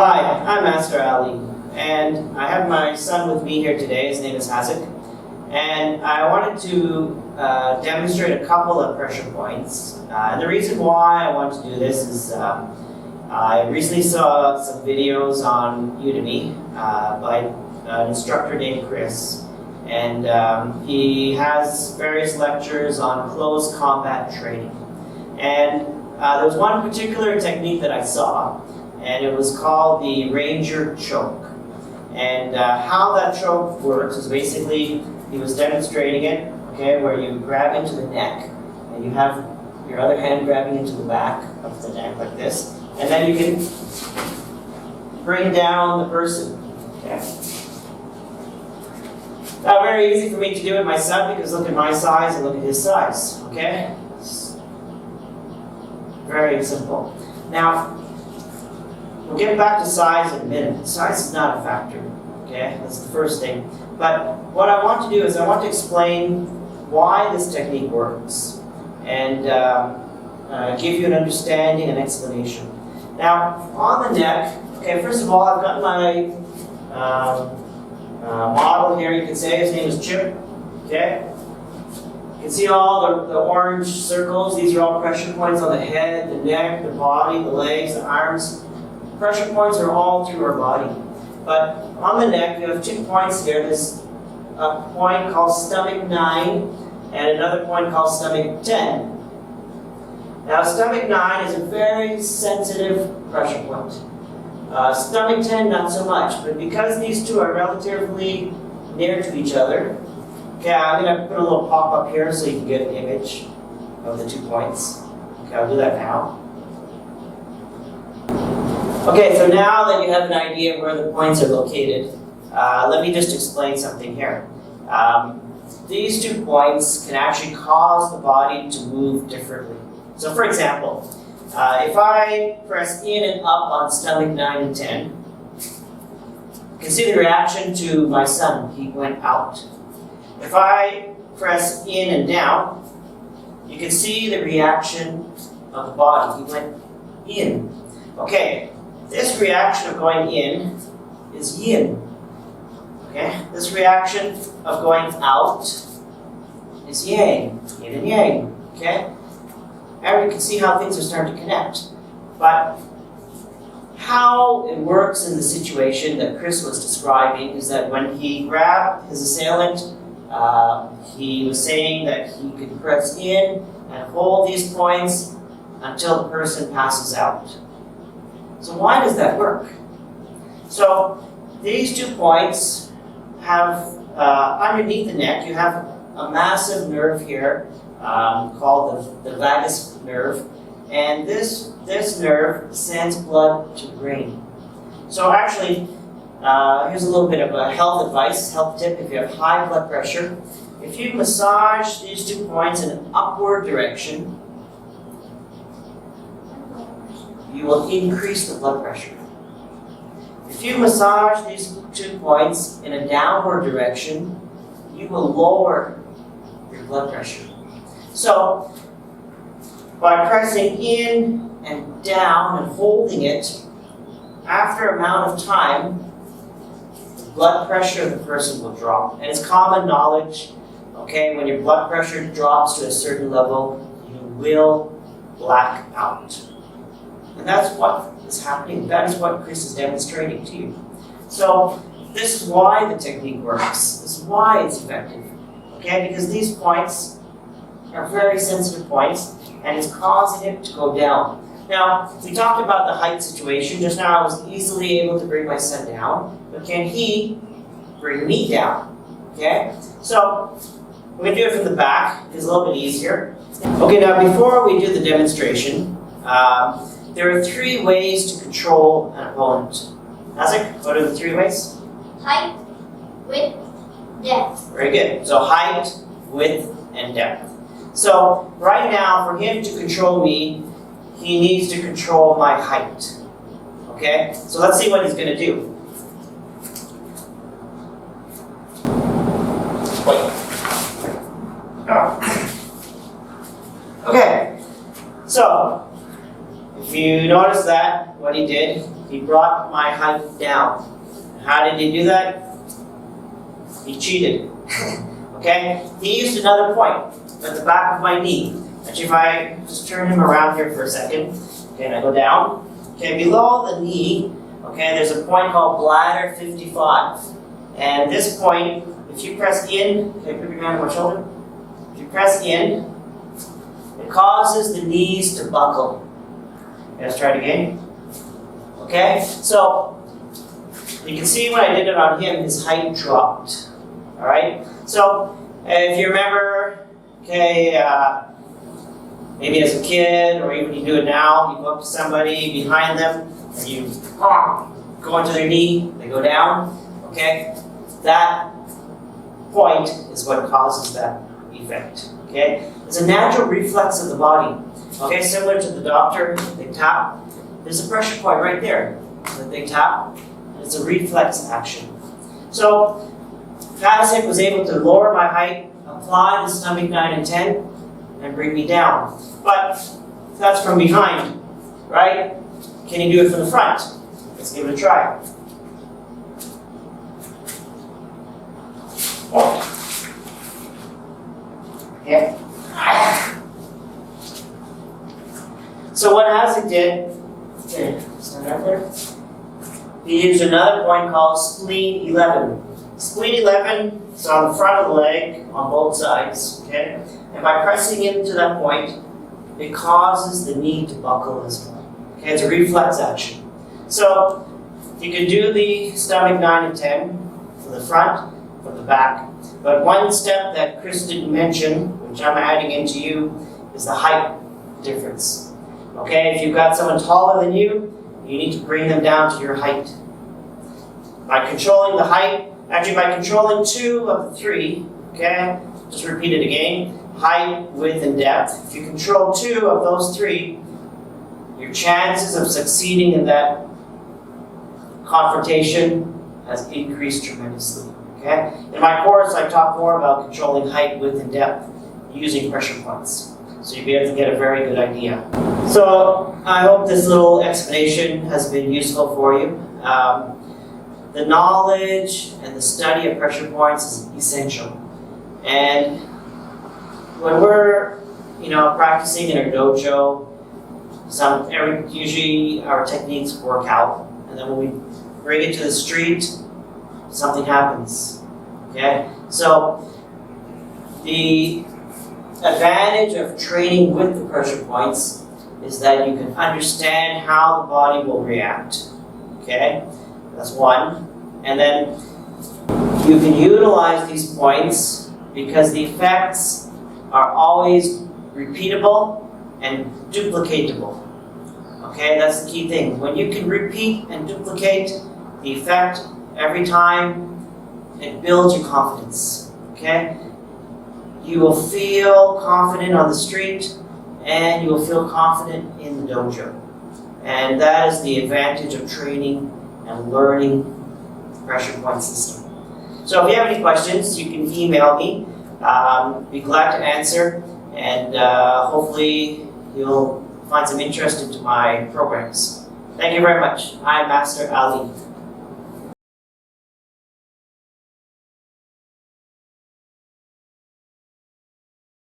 Hi, I'm Master Ali, and I have my son with me here today. His name is Hasek, and I wanted to demonstrate a couple of pressure points. And the reason why I wanted to do this is I recently saw some videos on Udemy by an instructor named Chris, and he has various lectures on close combat training. And there was one particular technique that I saw, and it was called the Ranger choke. And how that choke works is basically, he was demonstrating it, okay, where you grab into the neck, and you have your other hand grabbing into the back of the neck like this, and then you can bring down the person. Okay. Not very easy for me to do with my son, because look at my size and look at his size, okay? It's very simple. Now, we'll get back to size in a minute. Size is not a factor, okay? That's the first thing. But what I want to do is I want to explain why this technique works and give you an understanding and explanation. Now, on the neck, okay, first of all, I've got my model here, you can say. His name is Chip, okay? You can see all the orange circles. These are all pressure points on the head, the neck, the body, the legs, the arms. Pressure points are all through our body. But on the neck, you have 2 points here. There's a point called stomach 9 and another point called stomach 10. Now, stomach 9 is a very sensitive pressure point. Stomach 10, not so much. But because these two are relatively near to each other, okay, I'm going to put a little pop-up here so you can get an image of the 2 points. Okay, I'll do that now. Okay, so now that you have an idea of where the points are located, let me just explain something here. These 2 points can actually cause the body to move differently. So for example, if I press in and up on stomach 9 and 10, you can see the reaction to my son. He went out. If I press in and down, you can see the reaction of the body. He went in. Okay. This reaction of going in is yin. Okay? This reaction of going out is yang. Yin and yang. Okay? And you can see how things are starting to connect. But how it works in the situation that Chris was describing is that when he grabbed his assailant, he was saying that he could press in and hold these points until the person passes out. So why does that work? So these 2 points have, underneath the neck, you have a massive nerve here called the vagus nerve. And this nerve sends blood to the brain. So actually, here's a little bit of a health advice, health tip if you have high blood pressure. If you massage these 2 points in an upward direction, you will increase the blood pressure. If you massage these 2 points in a downward direction, you will lower your blood pressure. So, by pressing in and down and holding it, after an amount of time, the blood pressure of the person will drop. And it's common knowledge, okay, when your blood pressure drops to a certain level, you will black out. And that's what is happening. That is what Chris is demonstrating to you. So this is why the technique works. This is why it's effective. Okay, because these points are very sensitive points, and it's causing it to go down. Now, we talked about the height situation. Just now I was easily able to bring my son down, but can he bring me down? Okay? So we're going to do it from the back. It's a little bit easier. Okay, now before we do the demonstration, there are 3 ways to control an opponent. Hasek, what are the 3 ways? Height, width, depth. Very good. So height, width, and depth. So right now, for him to control me, he needs to control my height. Okay? So let's see what he's going to do. Okay. So If you notice that, what he did, he brought my height down. How did he do that? He cheated. Okay? He used another point at the back of my knee. Actually, if I just turn him around here for a second, okay, and I go down, okay, below the knee, okay, there's a point called bladder 55. And this point, if you press in, okay, put your hand on my shoulder. If you press in, it causes the knees to buckle. Okay, let's try it again. Okay, so you can see when I did it on him, his height dropped. All right, so if you remember, okay, maybe as a kid, or even you do it now, you go up to somebody behind them, and you go into their knee, they go down, okay? That point is what causes that effect, okay? It's a natural reflex of the body, okay? Similar to the doctor, they tap. There's a pressure point right there that they tap, and it's a reflex action. So, Padisic was able to lower my height, apply the stomach 9 and 10, and bring me down. But that's from behind, right? Can you do it from the front? Let's give it a try. Okay. So what Hasek did, okay, stand right there. He used another point called spleen 11. Spleen 11 is on the front of the leg on both sides, okay? And by pressing into that point, it causes the knee to buckle as well. Okay, it's a reflex action. So you can do the stomach 9 and 10 from the front, from the back. But one step that Chris didn't mention, which I'm adding into you, is the height difference. Okay, if you've got someone taller than you, you need to bring them down to your height. By controlling the height, actually by controlling 2 of the 3, okay, just repeat it again, height, width, and depth. If you control 2 of those 3, your chances of succeeding in that confrontation has increased tremendously, okay? In my course, I talk more about controlling height, width, and depth using pressure points. So you'll be able to get a very good idea. So I hope this little explanation has been useful for you. The knowledge and the study of pressure points is essential. And when we're, practicing in our dojo, usually our techniques work out, and then when we bring it to the street, something happens. Okay, so the advantage of training with the pressure points is that you can understand how the body will react. Okay, that's one, and then you can utilize these points because the effects are always repeatable and duplicatable. Okay, that's the key thing. When you can repeat and duplicate the effect every time, it builds your confidence. Okay? You will feel confident on the street and you will feel confident in the dojo. And that is the advantage of training and learning the pressure point system. So if you have any questions, you can email me. Be glad to answer, and hopefully you'll find some interest into my programs. Thank you very much. I'm Master Ali.